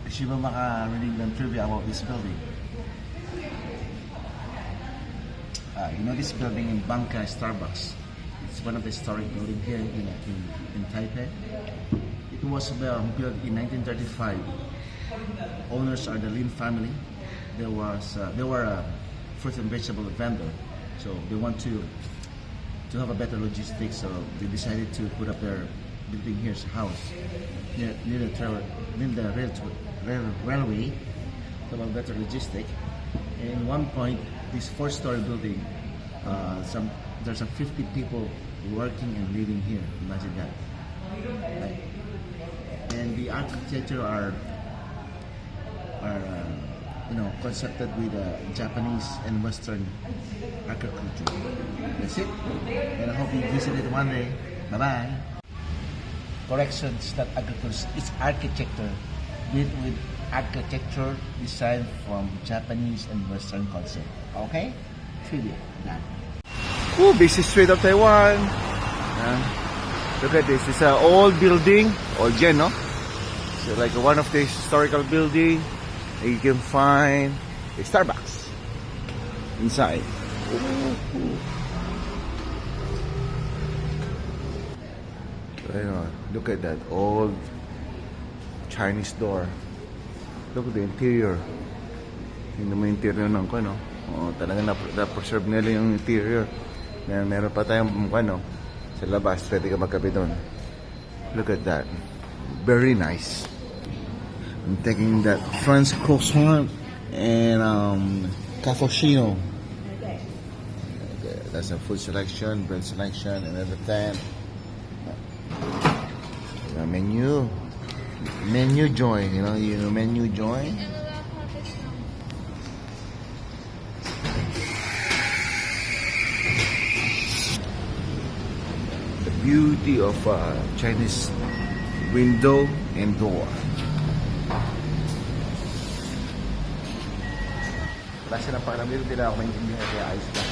Kasi ba makarinig ng trivia about this building? You know this building in Bangka, Starbucks? It's one of the historic buildings here in Taipei. It was built in 1935. Owners are the Lin family. They were a fruit and vegetable vendor, so they want to have a better logistics. So they decided to put up their building here's house near the railway to have a better logistic. And one point, this 4-story building, there's a 50 people working and living here. Imagine that. Right? And the architecture are concepted with Japanese and Western architecture. That's it. And I hope you visit it one day. Bye bye. Correction, it's not agriculture, it's architecture. Built with architecture designed from Japanese and Western concept. Okay? Trivia. Done. Ooh, busy street of Taiwan. Look at this. It's an old building. Old gen, no? So like one of the historical building. You can find a Starbucks inside. Look at that old Chinese door. Look at the interior. Tingnan mo yung interior ng ano. Talagang na-preserve nila yung interior. Meron pa tayong sa labas. Pwede ka magkape doon. Look at that. Very nice. I'm taking that French croissant and cappuccino. Okay, that's a food selection, bread selection, and everything. Menu joy, menu joy. The beauty of Chinese window and door. Wala silang pakiramdam, hindi na ako maintindihan kaya ayos lang.